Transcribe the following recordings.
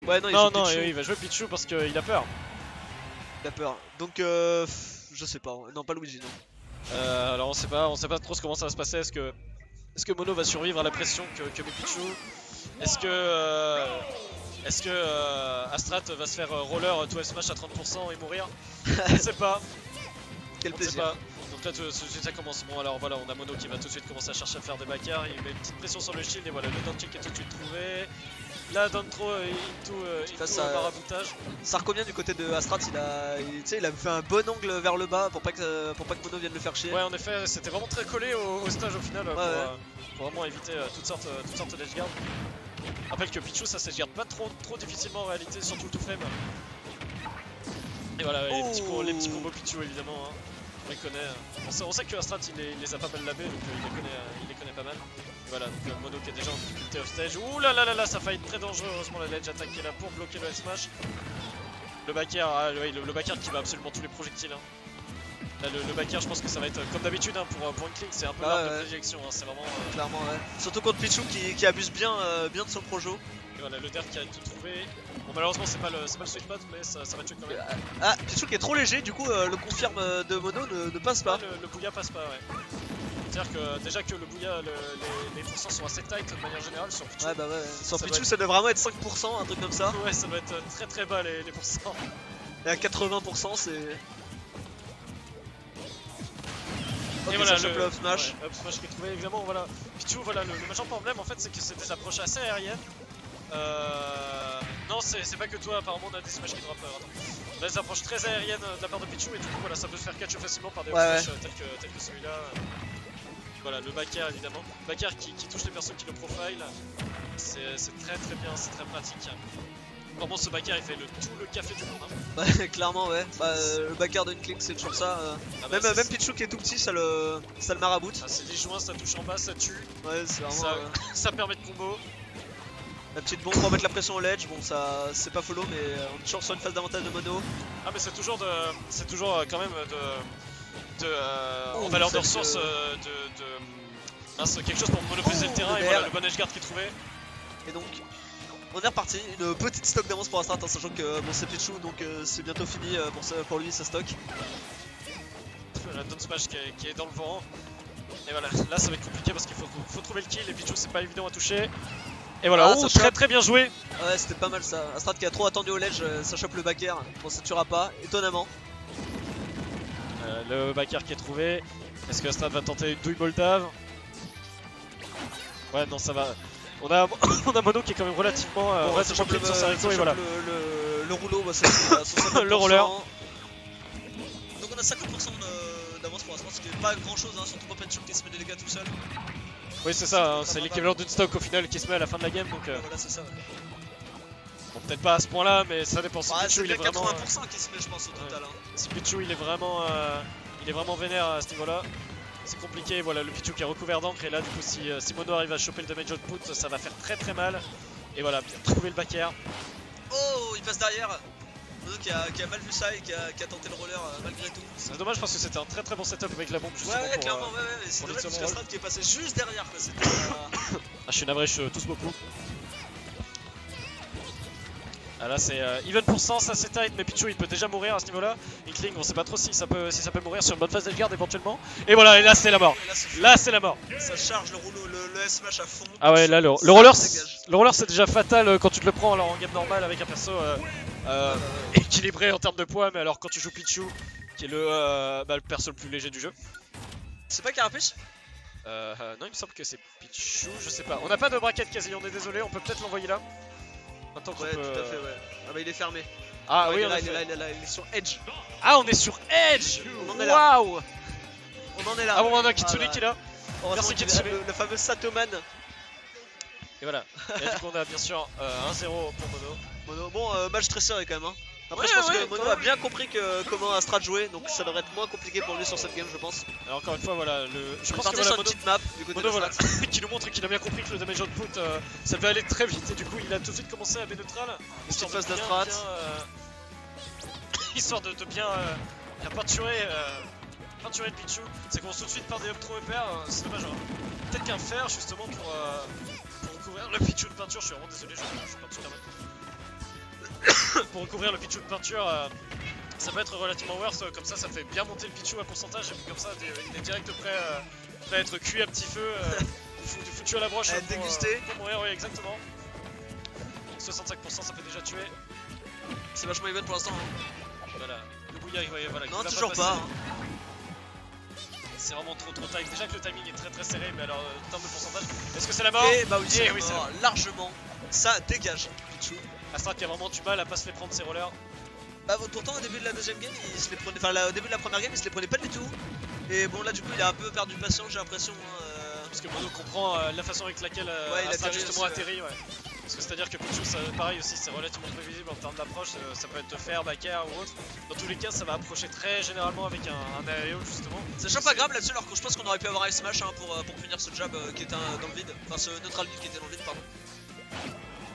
Ouais, non, Non, il va jouer Pichu parce qu'il a peur. Il a peur. Donc, je sais pas. Non, pas Luigi, non. Alors on sait pas trop comment ça va se passer. Est-ce que Mono va survivre à la pression que met Pichu? Est-ce que Astrat va se faire roller to smash à 30% et mourir? On sait pas. Quel On sait plaisir. pas. Donc là ça commence. Bon alors voilà, on a Mono qui va tout de suite commencer à chercher à faire des backers. Il met une petite pression sur le shield et voilà, le down kick est tout de suite trouvé. Là down throw into maraboutage. Ça revient du côté de Astrat, il a fait un bon angle vers le bas pour pas que Mono vienne le faire chier. Ouais, en effet, c'était vraiment très collé au stage au final pour vraiment éviter toutes sortes d'edge guard. Rappelle que Pichu ça s'edge garde pas trop difficilement en réalité, surtout le tout frame. Et voilà, les petits combos Pichu évidemment. Hein. On les connaît. On sait que Astrat il les a pas mal labés, donc il les connaît pas mal. Et voilà, donc Mono qui est déjà en difficulté off stage. Ouh là là là là, ça va être très dangereux. Heureusement la ledge attaque qui est là pour bloquer le smash. Le backer, le backer qui va absolument tous les projectiles. Hein. Là, le backer, je pense que ça va être comme d'habitude hein, pour Inkling, c'est un peu l'arme de prédilection. Hein, c'est vraiment. Clairement, ouais. Surtout contre Pichu qui abuse bien de son projo. Et voilà, le Dirt qui a tout trouvé. Bon, malheureusement, c'est pas le sweet spot, mais ça va tuer quand même. Ah, Pichu qui est trop léger, du coup, le confirme de Mono ne passe pas. Ouais, le Bouya passe pas, ouais. C'est-à-dire que déjà que le Bouya, les pourcents sont assez tight de manière générale sur Pichu. Ouais, bah ouais. Sur Pichu, ça doit vraiment être 5%, un truc comme ça. Ouais, ça doit être très très bas les pourcents. Et à 80%, c'est. Et voilà le up smash. Ouais, up smash qui est trouvé évidemment. Voilà. Pichu, voilà, le major problème en fait, c'est que c'est des approches assez aériennes. Non, c'est pas que toi, apparemment on a des smash qui drop. On a des approches très aériennes de la part de Pichu et du coup voilà, ça peut se faire catch facilement par des smash tels que celui-là. Voilà, le backer évidemment. Backer qui touche les personnes qui le profile. C'est très très bien, c'est très pratique. Vraiment ce backer il fait tout le café du monde. Hein. Ouais, clairement, ouais. Le backer d'Inkling c'est toujours ça. Même Pichu qui est tout petit, ça le maraboute. Ah, c'est disjoint, ça touche en bas, ça tue. Ouais, c'est vraiment. Ça permet de combo. La petite bombe pour mettre la pression au ledge, bon ça c'est pas follow mais on est toujours sur une phase d'avantage de Mono. Ah mais c'est toujours quand même en valeur de ressource quelque chose pour monopoliser le terrain et voilà le bon edge guard qu'il trouvait. Et donc on est reparti, une petite stock d'avance pour Astrat, sachant que bon c'est Pichu donc c'est bientôt fini pour lui sa stock. La down smash qui est dans le vent. Et voilà, là ça va être compliqué parce qu'il faut trouver le kill et Pichu c'est pas évident à toucher. Et voilà, très bien joué. Ouais, c'était pas mal ça. Astrat qui a trop attendu au ledge, ça chope le backer. Bon, ça tuera pas, étonnamment. Le backer qui est trouvé. Est-ce que Astrat va tenter une douille Moldave? Ouais, non, ça va. On a Mono qui est quand même relativement. Ouais, ça chope le sur Sariko et voilà. Le rouleau, bah, c'est le roller. Donc on a 50% d'avance pour Astrat, ce qui est pas grand chose, hein, surtout pour Pichu qui se met des dégâts tout seul. Oui c'est ça, hein, c'est l'équivalent d'une stock au final qui se met à la fin de la game donc voilà c'est ça ouais. Bon peut-être pas à ce point là mais ça dépend si Pichu il est vraiment 80% qui se met je pense au total hein. Si Pichu il est vraiment vénère à ce niveau là. C'est compliqué, voilà le Pichu qui est recouvert d'encre et là du coup si Mono arrive à choper le damage output ça va faire très très mal. Et voilà, bien trouvé le backer. Oh il passe derrière. Mono qui a mal vu ça et qui a tenté le roller malgré tout. C'est dommage parce que c'était un très très bon setup avec la bombe justement ouais, clairement, ouais, c'est dommage parce qu'Astrat qui est passé juste derrière quoi, c'était ah je suis navré, je tousse beaucoup. Ah là c'est even pour 100, ça c'est tight mais Pichu il peut déjà mourir à ce niveau là. Inkling on sait pas trop si ça peut mourir sur une bonne phase d'edgeguard éventuellement. Et voilà, et là c'est la mort. Là c'est la mort. Ça charge le rouleau, le S-Smash à fond. Ah ouais là le roller c'est déjà fatal quand tu te le prends alors en game normal avec un perso équilibré en termes de poids, mais alors quand tu joues Pichu qui est le perso le plus léger du jeu. C'est pas Carapuce? Non il me semble que c'est Pichu, je sais pas. On n'a pas de bracket quasi, on est désolé, on peut peut-être l'envoyer là. Attends ouais tout à fait ouais. Ah bah il est fermé. Ah oui il est là, il est sur Edge. Ah on est sur Edge. On en est là. Waouh. On en est là. Ah bon on a Kitsune qui est là. Merci Kitsune. Le fameux Satoman. Et voilà. Et du coup on a bien sûr 1-0 pour Mono. Bon match très serré quand même hein. Après je pense que Mono a bien compris comment Astrat jouait, donc ça devrait être moins compliqué pour lui sur cette game je pense. Alors encore une fois voilà, je pense que voilà, Mono, une petite map du côté Mono, voilà, qui nous montre qu'il a bien compris que le damage output ça devait aller très vite et du coup il a tout de suite commencé à B neutral. Petite phase d'Astrat. Histoire de bien peinturer le Pichu. C'est qu'on se tout de suite par des up trop épais, c'est dommage. Hein. Peut-être qu'un fer justement pour recouvrir le Pichu de peinture, je suis vraiment désolé, je suis pas tout pour recouvrir le Pichu de peinture, ça peut être relativement worse. Comme ça fait bien monter le Pichu à pourcentage. Et puis comme ça, il est direct prêt à être cuit à petit feu, foutu à la broche. Dégusté. Pour mourir, oui, exactement. 65%, ça fait déjà tuer. C'est vachement even pour l'instant. Hein. Voilà, le bouillard, voilà. Non, toujours pas. C'est vraiment trop time. Déjà que le timing est très serré, mais alors en termes de pourcentage, est-ce que c'est la mort? Et bah oui, c'est oui, largement. Ça dégage, Pichu. Astrat qui a vraiment du mal à pas se les prendre ses rollers. Bah pourtant au début de la deuxième game, il se les prenait, enfin au début de la première game, il se les prenait pas du tout. Et bon là du coup, il a un peu perdu patience, j'ai l'impression. Parce que Mono comprend la façon avec laquelle Astrat justement atterrit. Ouais. Parce que c'est-à-dire que Pichu, pareil aussi, c'est relativement prévisible en termes d'approche. Ça peut être fer, backer ou autre. Dans tous les cas, ça va approcher très généralement avec un aéro justement. Sachant pas grave là-dessus, alors que je pense qu'on aurait pu avoir Ice Smash hein, pour finir ce jab qui était dans le vide. Enfin, ce neutral vide qui était dans le vide, pardon.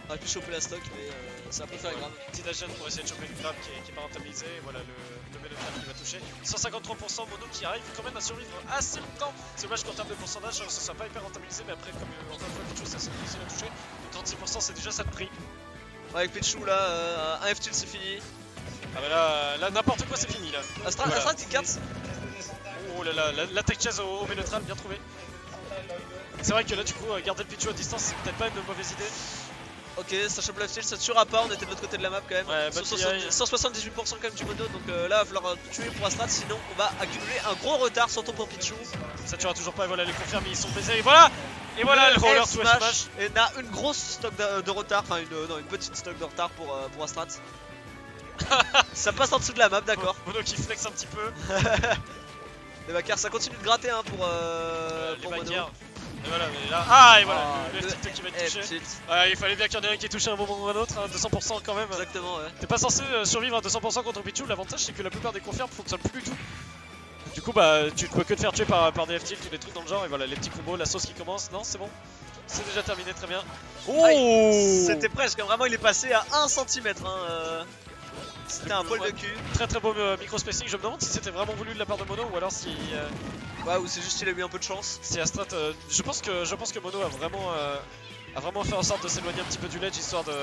On aurait pu choper la stock, mais ça a pas fait grave. Petit dash pour essayer de choper le grab qui est pas rentabilisé. Et voilà le Melocrab qui va toucher. 153% Mono qui arrive quand même à survivre assez longtemps. C'est dommage qu'en termes de pourcentage, ce soit pas hyper rentabilisé. Mais après, comme encore une fois, Pichu, c'est assez difficile à toucher. Donc 36%, c'est déjà ça de prix. Ouais, avec Pichu là, un F-tilt c'est fini. Ah bah là n'importe quoi c'est fini là. Astrat il carte. Oh là là, la tech chase au Melocrab, bien trouvé. C'est vrai que là du coup, garder le Pichu à distance, c'est peut-être pas une mauvaise idée. Ok, ça chope left tilt, ça tuera pas, on était de l'autre côté de la map quand même. Ouais, 178% quand même du mono, donc là il va falloir tuer pour Astrat, sinon on va accumuler un gros retard, surtout pour Pichu. Ça tuera toujours pas, et voilà les confirmes, ils sont baisés, et voilà. Et voilà le roller smash. Et on a une grosse stock de retard, enfin une petite stock de retard pour Astrat. Ça passe en dessous de la map, d'accord. Mono qui flex un petit peu. Les backers, ça continue de gratter hein, pour Mono. Et voilà, mais là, et voilà, le TikTok qui va être touché. Il fallait bien qu'il y en ait un qui est touché à un moment ou à un autre, hein, 200% quand même. Exactement, ouais. T'es pas censé survivre à 200% contre Pichu, l'avantage c'est que la plupart des confirmes fonctionnent plus du tout. Du coup, bah, tu peux que te faire tuer par des F-tilt ou des trucs dans le genre, et voilà, les petits combos, la sauce qui commence. Non, c'est bon, c'est déjà terminé, très bien. Oh, c'était presque, vraiment, il est passé à 1 cm. Hein, C'était un poil de cul. Très beau micro-spacing. Je me demande si c'était vraiment voulu de la part de Mono ou alors si. Ouais, ou c'est juste qu'il a eu un peu de chance. Si Astrat. Je pense que Mono a vraiment fait en sorte de s'éloigner un petit peu du ledge histoire de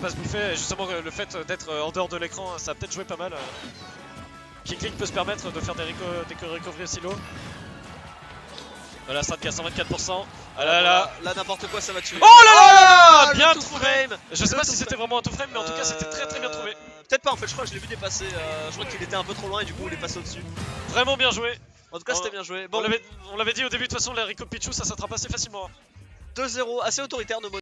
pas se bouffer. Et justement, le fait d'être en dehors de l'écran, ça a peut-être joué pas mal. Kicklink peut se permettre de faire des recoveries aussi low. Voilà, Astrat qui a 124%. Ah là n'importe quoi, ça va tuer. Oh là là, bien trouvé. Je sais pas si c'était vraiment un two frame, mais en tout cas c'était très bien trouvé. Peut-être pas en fait, je crois que je l'ai vu dépasser. Je crois qu'il était un peu trop loin et du coup il est passé au-dessus. Vraiment bien joué. En tout cas c'était bien joué. Bon, on l'avait dit au début, de toute façon, la Rico Pichu ça s'attrape assez facilement. 2-0, assez autoritaire de Mono.